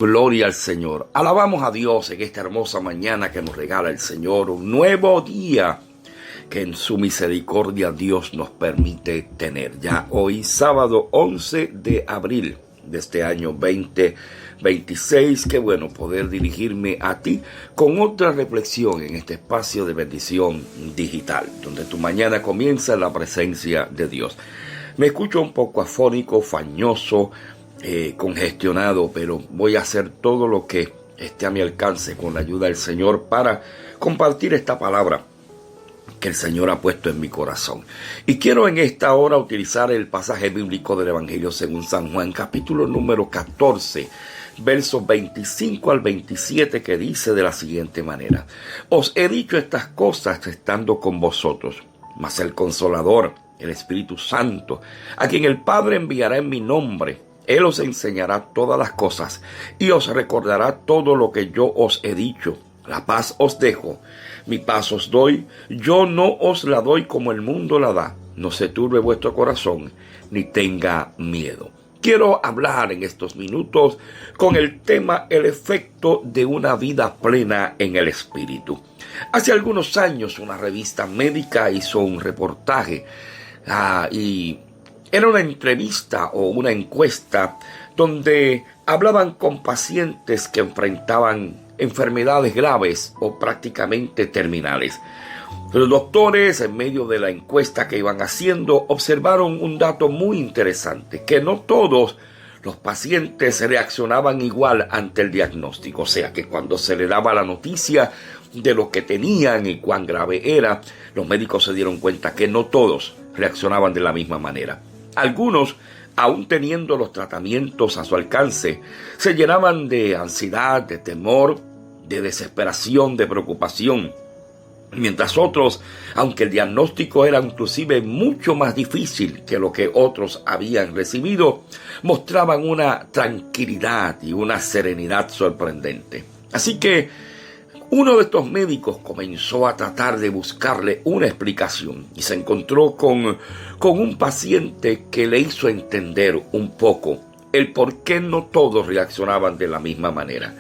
Gloria al Señor. Alabamos a Dios en esta hermosa mañana que nos regala el Señor, un nuevo día que en su misericordia Dios nos permite tener. Ya hoy, sábado 11 de abril de este año 2026, qué bueno poder dirigirme a ti con otra reflexión en este espacio de bendición digital, donde tu mañana comienza en la presencia de Dios. Me escucho un poco afónico, fañoso, congestionado, pero voy a hacer todo lo que esté a mi alcance con la ayuda del Señor para compartir esta palabra que el Señor ha puesto en mi corazón. Y quiero en esta hora utilizar el pasaje bíblico del Evangelio según San Juan, capítulo número 14, versos 25 al 27, que dice de la siguiente manera: Os he dicho estas cosas estando con vosotros, mas el Consolador, el Espíritu Santo, a quien el Padre enviará en mi nombre, Él os enseñará todas las cosas y os recordará todo lo que yo os he dicho. La paz os dejo, mi paz os doy, yo no os la doy como el mundo la da. No se turbe vuestro corazón, ni tenga miedo. Quiero hablar en estos minutos con el tema el efecto de una vida plena en el Espíritu. Hace algunos años una revista médica hizo un reportaje y era una entrevista o una encuesta donde hablaban con pacientes que enfrentaban enfermedades graves o prácticamente terminales. Los doctores, en medio de la encuesta que iban haciendo, observaron un dato muy interesante, que no todos los pacientes reaccionaban igual ante el diagnóstico. O sea, que cuando se le daba la noticia de lo que tenían y cuán grave era, los médicos se dieron cuenta que no todos reaccionaban de la misma manera. Algunos, aún teniendo los tratamientos a su alcance, se llenaban de ansiedad, de temor, de desesperación, de preocupación. Mientras otros, aunque el diagnóstico era inclusive mucho más difícil que lo que otros habían recibido, mostraban una tranquilidad y una serenidad sorprendente. Así que uno de estos médicos comenzó a tratar de buscarle una explicación y se encontró con un paciente que le hizo entender un poco el por qué no todos reaccionaban de la misma manera.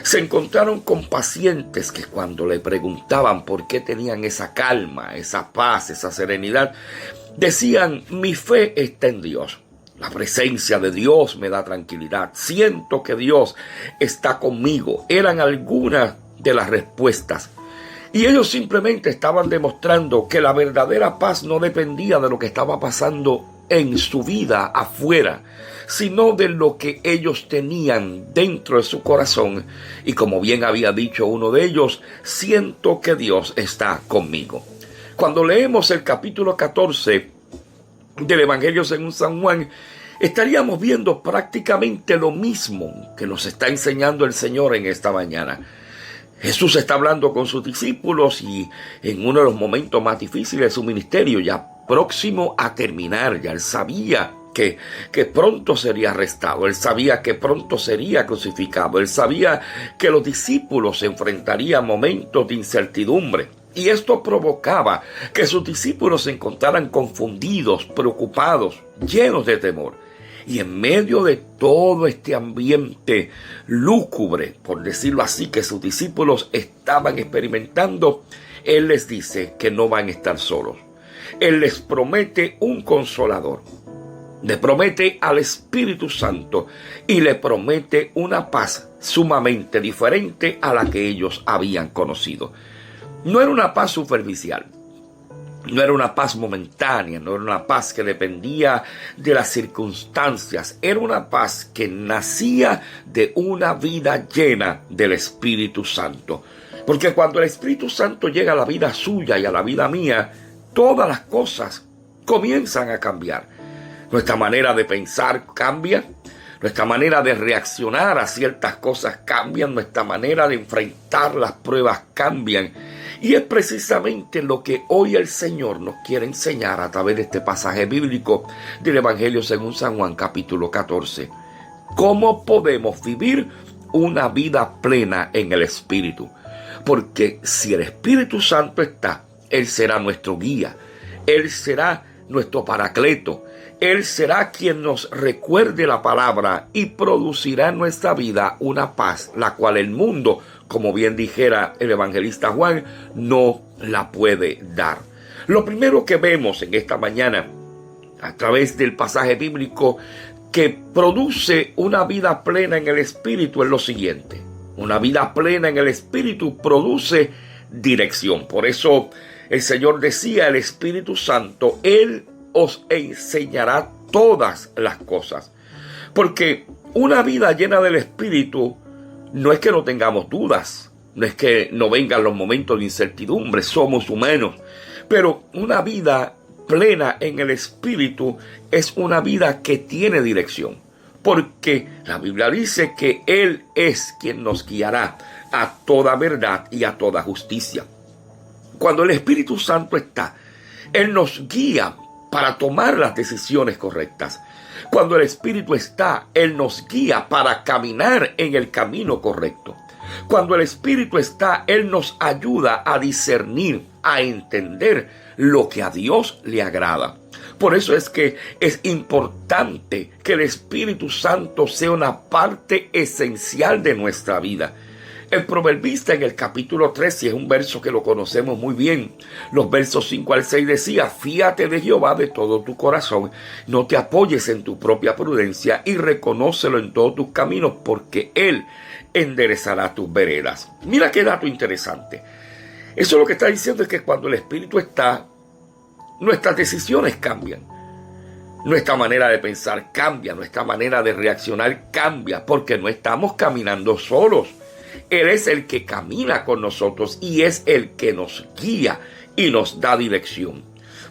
Se encontraron con pacientes que cuando le preguntaban por qué tenían esa calma, esa paz, esa serenidad, decían: mi fe está en Dios. La presencia de Dios me da tranquilidad. Siento que Dios está conmigo. Eran algunas de las respuestas. Y ellos simplemente estaban demostrando que la verdadera paz no dependía de lo que estaba pasando en su vida afuera, sino de lo que ellos tenían dentro de su corazón. Y como bien había dicho uno de ellos, siento que Dios está conmigo. Cuando leemos el capítulo 14 del Evangelio según San Juan, estaríamos viendo prácticamente lo mismo que nos está enseñando el Señor en esta mañana. Jesús está hablando con sus discípulos y en uno de los momentos más difíciles de su ministerio, ya próximo a terminar, ya él sabía que pronto sería arrestado, él sabía que pronto sería crucificado, él sabía que los discípulos se enfrentarían a momentos de incertidumbre. Y esto provocaba que sus discípulos se encontraran confundidos, preocupados, llenos de temor. Y en medio de todo este ambiente lúgubre, por decirlo así, que sus discípulos estaban experimentando, Él les dice que no van a estar solos. Él les promete un consolador, le promete al Espíritu Santo y le promete una paz sumamente diferente a la que ellos habían conocido. No era una paz superficial. No era una paz momentánea, no era una paz que dependía de las circunstancias. Era una paz que nacía de una vida llena del Espíritu Santo. Porque cuando el Espíritu Santo llega a la vida suya y a la vida mía, todas las cosas comienzan a cambiar. Nuestra manera de pensar cambia, nuestra manera de reaccionar a ciertas cosas cambian, nuestra manera de enfrentar las pruebas cambian. Y es precisamente lo que hoy el Señor nos quiere enseñar a través de este pasaje bíblico del Evangelio según San Juan, capítulo 14. ¿Cómo podemos vivir una vida plena en el Espíritu? Porque si el Espíritu Santo está, Él será nuestro guía, Él será nuestro paracleto, Él será quien nos recuerde la palabra y producirá en nuestra vida una paz, la cual el mundo, como bien dijera el evangelista Juan, no la puede dar. Lo primero que vemos en esta mañana, a través del pasaje bíblico que produce una vida plena en el Espíritu, es lo siguiente. Una vida plena en el Espíritu produce dirección. Por eso el Señor decía, el Espíritu Santo, Él os enseñará todas las cosas. Porque una vida llena del Espíritu no es que no tengamos dudas, no es que no vengan los momentos de incertidumbre, somos humanos. Pero una vida plena en el Espíritu es una vida que tiene dirección. Porque la Biblia dice que Él es quien nos guiará a toda verdad y a toda justicia. Cuando el Espíritu Santo está, Él nos guía para tomar las decisiones correctas. Cuando el Espíritu está, Él nos guía para caminar en el camino correcto. Cuando el Espíritu está, Él nos ayuda a discernir, a entender lo que a Dios le agrada. Por eso es que es importante que el Espíritu Santo sea una parte esencial de nuestra vida. El proverbista en el capítulo 13 es un verso que lo conocemos muy bien. Los versos 5 al 6 decía, fíate de Jehová de todo tu corazón, no te apoyes en tu propia prudencia y reconócelo en todos tus caminos, porque Él enderezará tus veredas. Mira qué dato interesante. Eso lo que está diciendo es que cuando el Espíritu está, nuestras decisiones cambian. Nuestra manera de pensar cambia, nuestra manera de reaccionar cambia, porque no estamos caminando solos. Él es el que camina con nosotros y es el que nos guía y nos da dirección.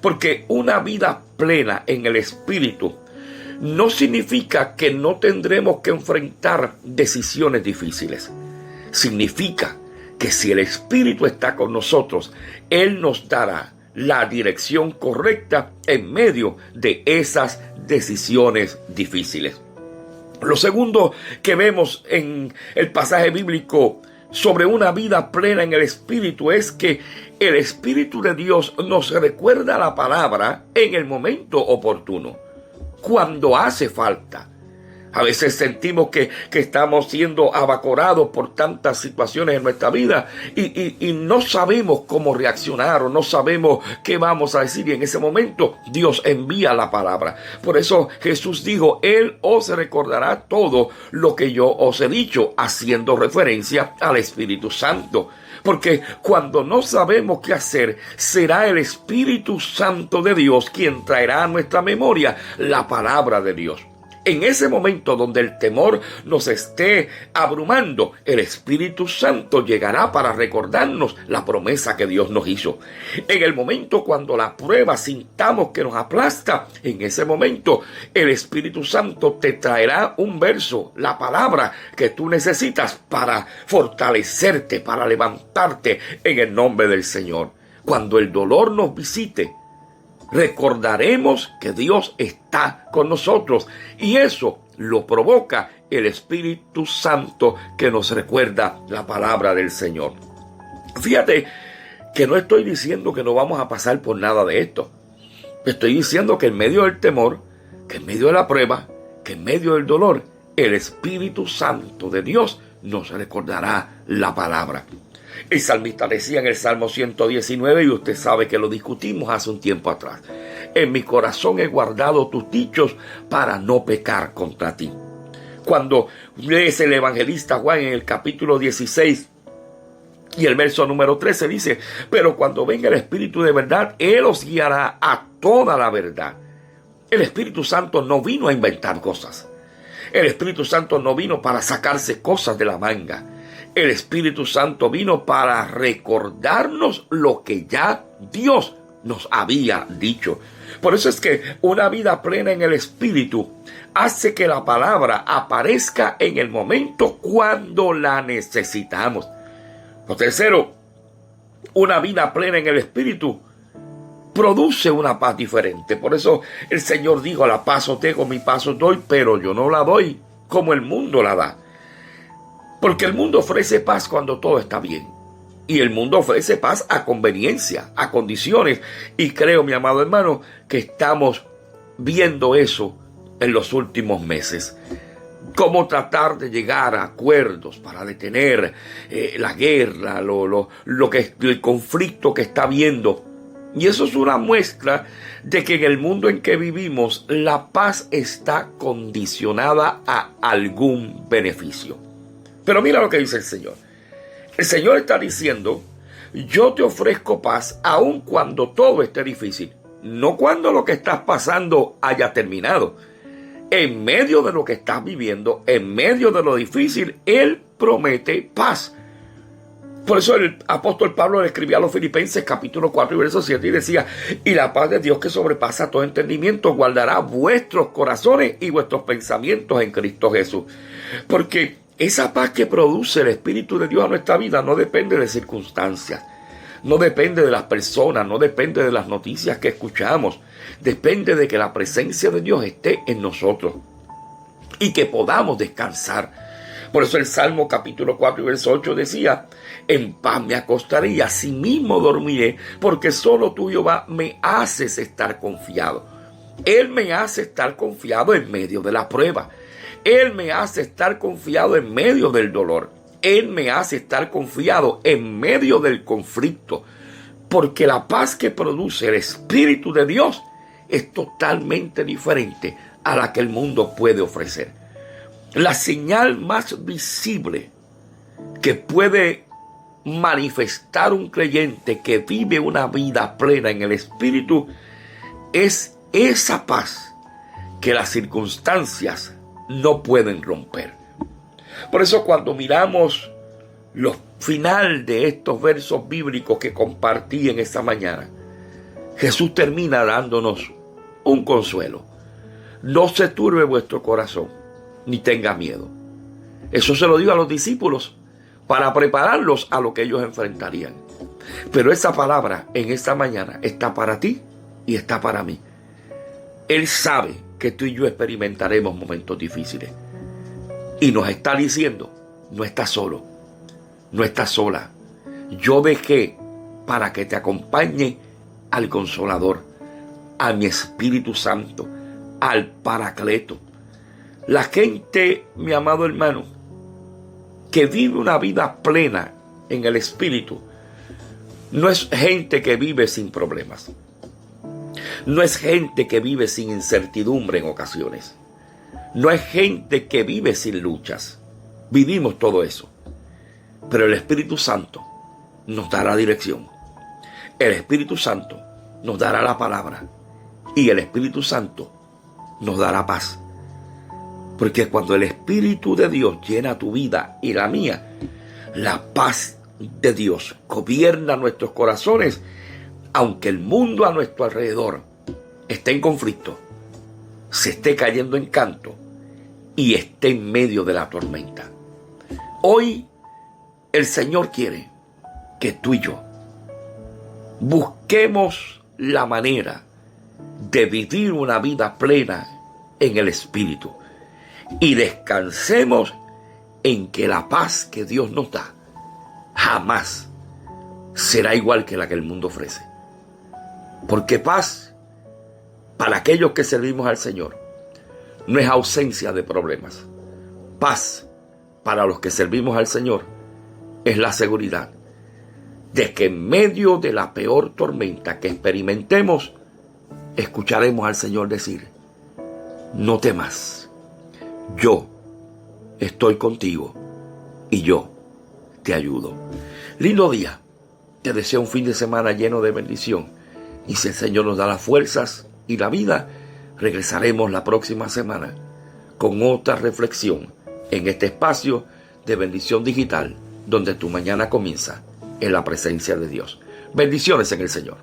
Porque una vida plena en el Espíritu no significa que no tendremos que enfrentar decisiones difíciles. Significa que si el Espíritu está con nosotros, Él nos dará la dirección correcta en medio de esas decisiones difíciles. Lo segundo que vemos en el pasaje bíblico sobre una vida plena en el Espíritu es que el Espíritu de Dios nos recuerda la palabra en el momento oportuno, cuando hace falta. A veces sentimos que estamos siendo abacorados por tantas situaciones en nuestra vida y no sabemos cómo reaccionar o no sabemos qué vamos a decir. Y en ese momento Dios envía la palabra. Por eso Jesús dijo, Él os recordará todo lo que yo os he dicho, haciendo referencia al Espíritu Santo. Porque cuando no sabemos qué hacer, será el Espíritu Santo de Dios quien traerá a nuestra memoria la palabra de Dios. En ese momento donde el temor nos esté abrumando, el Espíritu Santo llegará para recordarnos la promesa que Dios nos hizo. En el momento cuando la prueba sintamos que nos aplasta, en ese momento el Espíritu Santo te traerá un verso, la palabra que tú necesitas para fortalecerte, para levantarte en el nombre del Señor. Cuando el dolor nos visite, recordaremos que Dios está con nosotros y eso lo provoca el Espíritu Santo que nos recuerda la palabra del Señor. Fíjate que no estoy diciendo que no vamos a pasar por nada de esto. Estoy diciendo que en medio del temor, que en medio de la prueba, que en medio del dolor, el Espíritu Santo de Dios nos recordará la palabra. El salmista decía en el Salmo 119, y usted sabe que lo discutimos hace un tiempo atrás, en mi corazón he guardado tus dichos para no pecar contra ti. Cuando lees el evangelista Juan en el capítulo 16 y el verso número 13 dice, pero cuando venga el Espíritu de verdad, Él os guiará a toda la verdad. El Espíritu Santo no vino a inventar cosas. El Espíritu Santo no vino para sacarse cosas de la manga. El Espíritu Santo vino para recordarnos lo que ya Dios nos había dicho. Por eso es que una vida plena en el Espíritu hace que la palabra aparezca en el momento cuando la necesitamos. Lo tercero, una vida plena en el Espíritu produce una paz diferente. Por eso el Señor dijo, la paz os dejo, mi paz os doy, pero yo no la doy como el mundo la da. Porque el mundo ofrece paz cuando todo está bien. Y el mundo ofrece paz a conveniencia, a condiciones. Y creo, mi amado hermano, que estamos viendo eso en los últimos meses. Cómo tratar de llegar a acuerdos para detener la guerra, el conflicto que está habiendo. Y eso es una muestra de que en el mundo en que vivimos, la paz está condicionada a algún beneficio. Pero mira lo que dice el Señor. El Señor está diciendo: yo te ofrezco paz aun cuando todo esté difícil. No cuando lo que estás pasando haya terminado. En medio de lo que estás viviendo, en medio de lo difícil, Él promete paz. Por eso el apóstol Pablo le escribía a los Filipenses capítulo 4 y verso 7 y decía: y la paz de Dios que sobrepasa todo entendimiento guardará vuestros corazones y vuestros pensamientos en Cristo Jesús. Porque esa paz que produce el Espíritu de Dios a nuestra vida no depende de circunstancias, no depende de las personas, no depende de las noticias que escuchamos. Depende de que la presencia de Dios esté en nosotros y que podamos descansar. Por eso el Salmo capítulo 4 y verso 8 decía: en paz me acostaré y asimismo dormiré, porque solo tú, Jehová, me haces estar confiado. Él me hace estar confiado en medio de la prueba. Él me hace estar confiado en medio del dolor. Él me hace estar confiado en medio del conflicto. Porque la paz que produce el Espíritu de Dios es totalmente diferente a la que el mundo puede ofrecer. La señal más visible que puede manifestar un creyente que vive una vida plena en el Espíritu es esa paz que las circunstancias no pueden romper. Por eso cuando miramos los final de estos versos bíblicos que compartí en esta mañana, Jesús termina dándonos un consuelo. No se turbe vuestro corazón, ni tenga miedo. Eso se lo digo a los discípulos para prepararlos a lo que ellos enfrentarían. Pero esa palabra en esta mañana está para ti y está para mí. Él sabe que tú y yo experimentaremos momentos difíciles. Y nos está diciendo: no estás solo, no estás sola. Yo dejé para que te acompañe al Consolador, a mi Espíritu Santo, al Paracleto. La gente, mi amado hermano, que vive una vida plena en el Espíritu, no es gente que vive sin problemas. No es gente que vive sin incertidumbre en ocasiones. No es gente que vive sin luchas. Vivimos todo eso. Pero el Espíritu Santo nos dará dirección. El Espíritu Santo nos dará la palabra. Y el Espíritu Santo nos dará paz. Porque cuando el Espíritu de Dios llena tu vida y la mía, la paz de Dios gobierna nuestros corazones, aunque el mundo a nuestro alrededor esté en conflicto, se esté cayendo en canto y esté en medio de la tormenta. Hoy el Señor quiere que tú y yo busquemos la manera de vivir una vida plena en el Espíritu y descansemos en que la paz que Dios nos da jamás será igual que la que el mundo ofrece. Porque paz para aquellos que servimos al Señor no es ausencia de problemas. Paz para los que servimos al Señor es la seguridad de que en medio de la peor tormenta que experimentemos, escucharemos al Señor decir: no temas, yo estoy contigo y yo te ayudo. Lindo día. Te deseo un fin de semana lleno de bendición. Y si el Señor nos da las fuerzas y la vida, regresaremos la próxima semana con otra reflexión en este espacio de bendición digital, donde tu mañana comienza en la presencia de Dios. Bendiciones en el Señor.